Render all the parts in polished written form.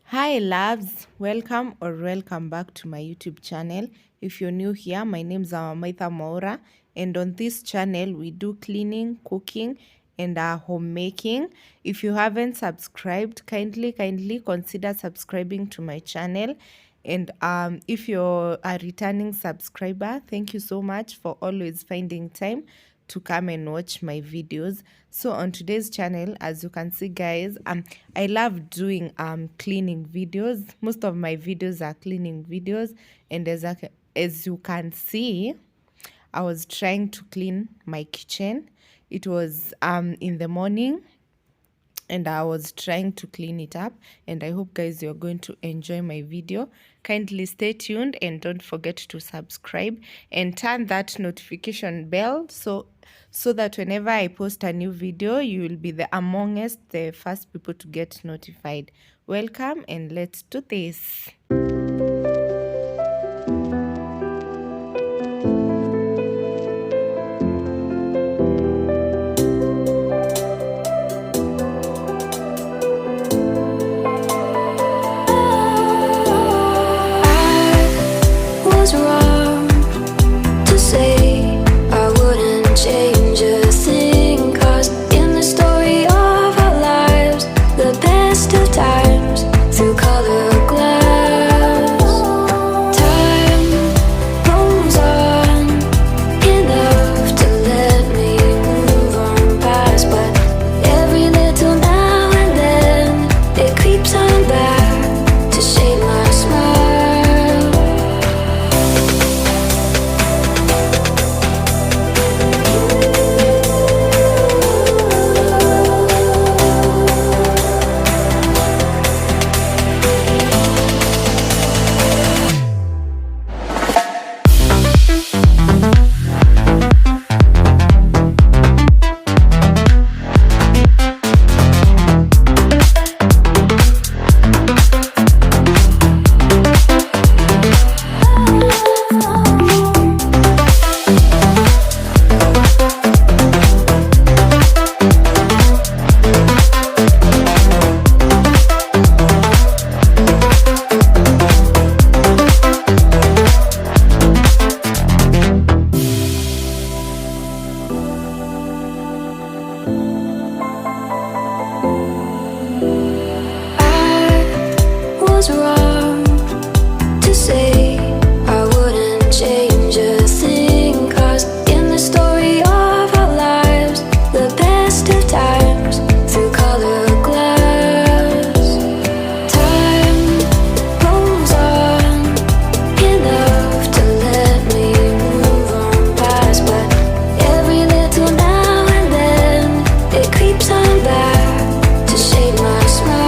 Hi loves, welcome back to my YouTube channel. If you're new here, my name is Maitha Maura, and on this channel we do cleaning, cooking, and homemaking. If you haven't subscribed, kindly consider subscribing to my channel. And if you're a returning subscriber, thank you so much for always finding time to come and watch my videos. So on today's channel, as you can see guys, I love doing cleaning videos. Most of my videos are cleaning videos, and as you can see, I was trying to clean my kitchen. It was in the morning, and I was trying to clean it up, and I hope guys you're going to enjoy my video. Kindly stay tuned and don't forget to subscribe and turn that notification bell so that whenever I post a new video, you will be the first people to get notified. Welcome, and let's do this. Was wrong to say I wouldn't change a thing, 'cause in the story of our lives, the best of times through color glass, time rolls on enough to let me move on past, but every little now and then it creeps on back to shade my smile. Was wrong to say I wouldn't change a thing, 'cause in the story of our lives, the best of times through color glass, time rolls on enough to let me move on past, but every little now and then it creeps on back to shade my smile.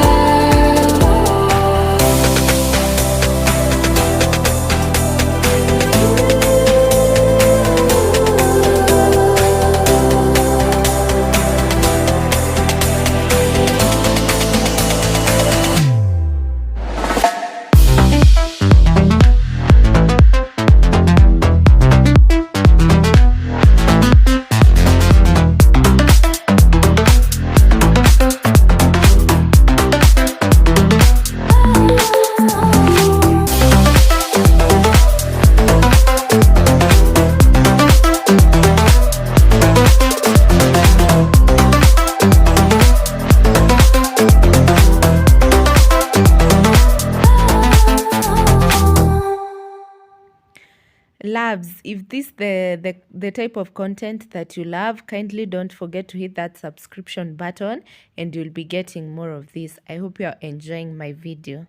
Loves, if this the type of content that you love, kindly don't forget to hit that subscription button, and you'll be getting more of this. I hope you're enjoying my video.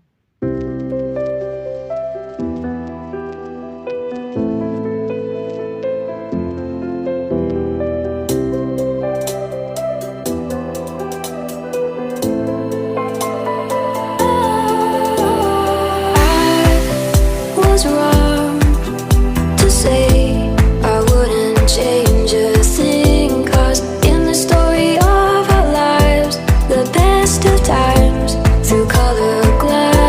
Was wrong to say I wouldn't change a thing, 'cause in the story of our lives, the best of times through color glass.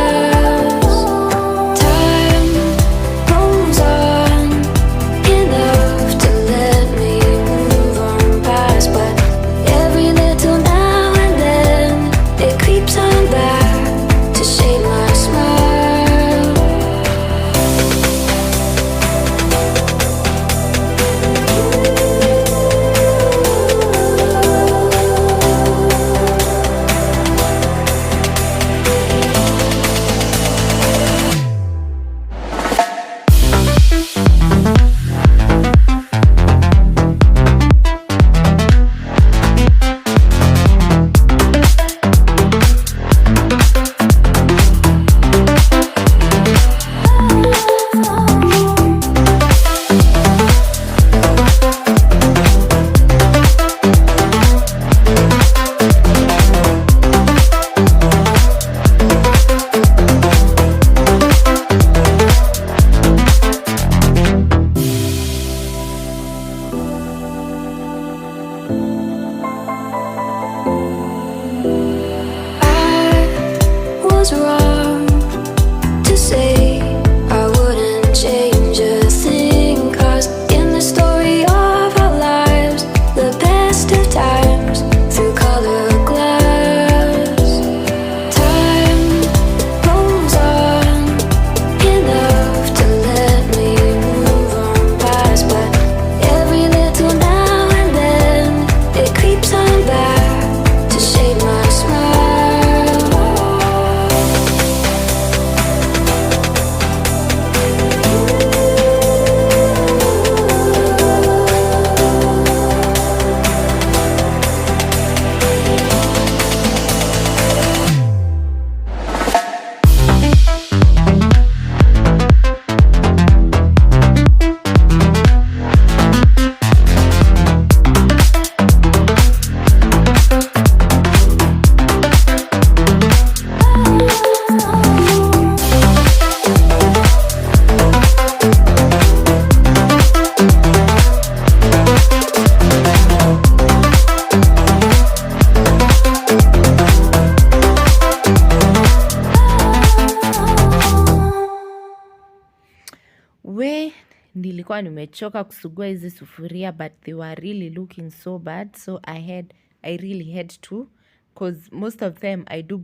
nilikuwa nimechoka kusugua hizi sufuria, but they were really looking so bad, so I really had to, cause most of them I do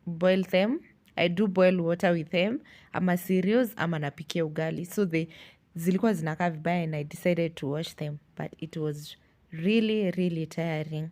boil them. I do boil water with them, ama cereals ama napikia ugali, so zilikuwa zinakaa vibaya and I decided to wash them, but it was really really tiring.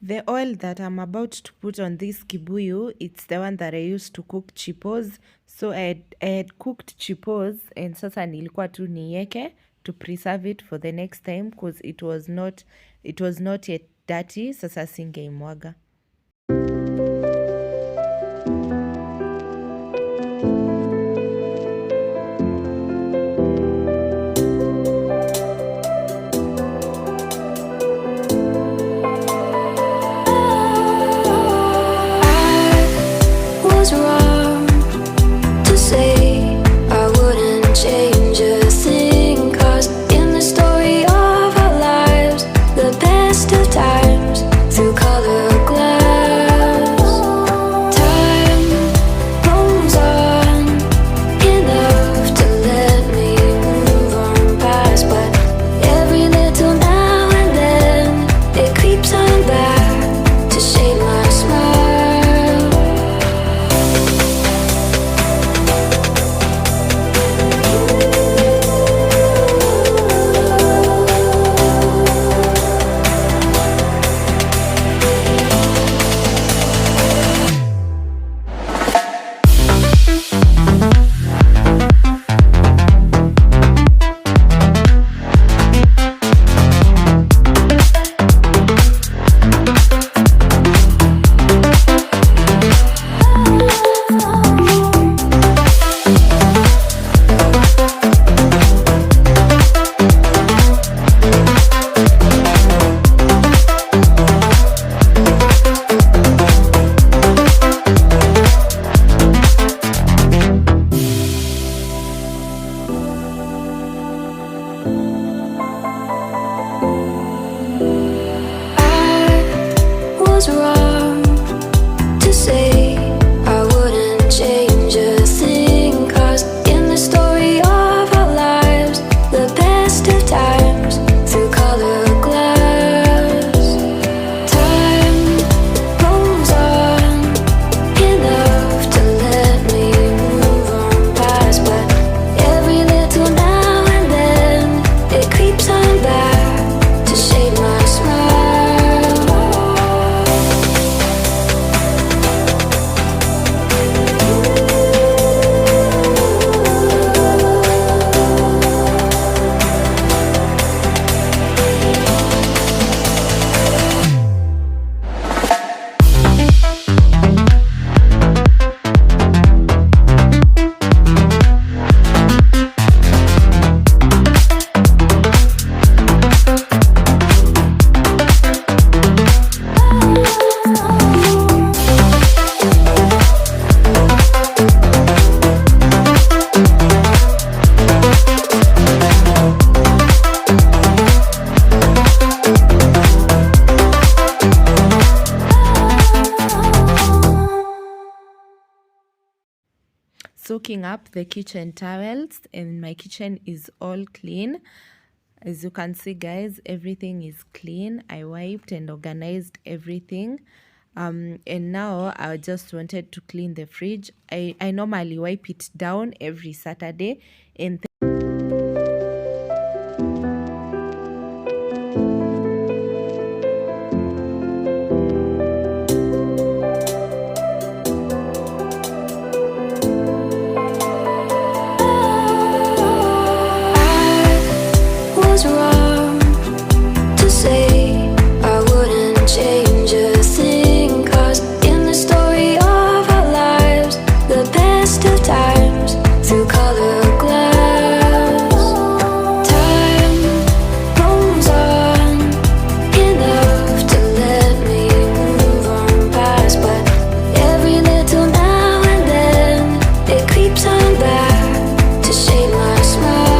The oil that I'm about to put on this kibuyu, it's the one that I used to cook chipos. So I had cooked chipos and sasa nilikuwa tu niweke to preserve it for the next time because it was not yet dirty. Sasa singeimwaga. Times through color glass. hooking up the kitchen towels, and my kitchen is all clean. As you can see, guys, everything is clean. I wiped and organized everything. And now I just wanted to clean the fridge. I normally wipe it down every Saturday, and was wrong to say I wouldn't change a thing, 'cause in the story of our lives, the best of times through color glass, time rolls on enough to let me move on past, but every little now and then it creeps on back to shade my smile.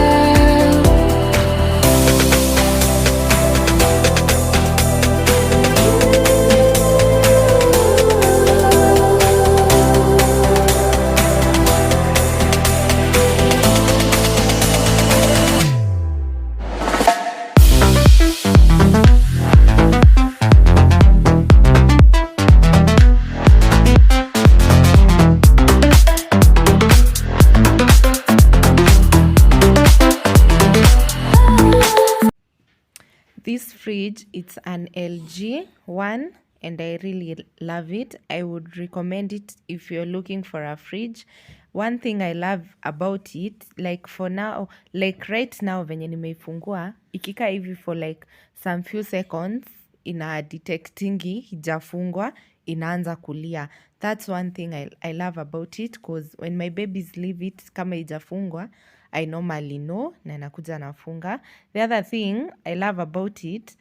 this fridge, it's an LG one, and I really love it. I would recommend it if you're looking for a fridge. One thing I love about it, like for now, like right now venye nimeifungua, ikika hivi for like some few seconds, ina detectingi hijafungwa, inaanza kulia. That's one thing I love about it, because when my babies leave it kama hijafungwa, I normally know na nakuja nafunga. The other thing I love about it,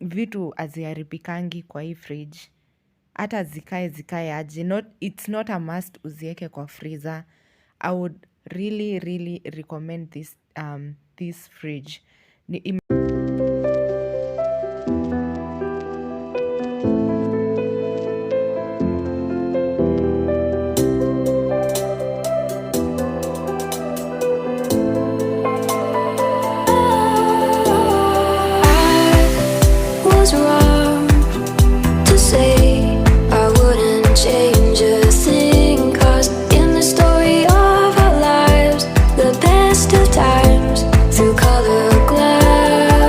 vitu haziaribikangi kwa hii fridge. Hata zikae aje. It's not a must uzieke kwa freezer. I would really recommend this fridge. Was wrong to say I wouldn't change a thing, 'cause in the story of our lives, the best of times through color glass.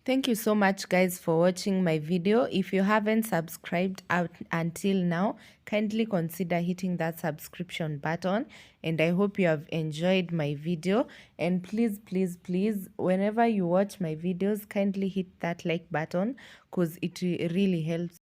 Thank you so much, guys, for watching my video. If you haven't subscribed out until now, kindly consider hitting that subscription button. And I hope you have enjoyed my video. And please, please, please, whenever you watch my videos, kindly hit that like button because it really helps.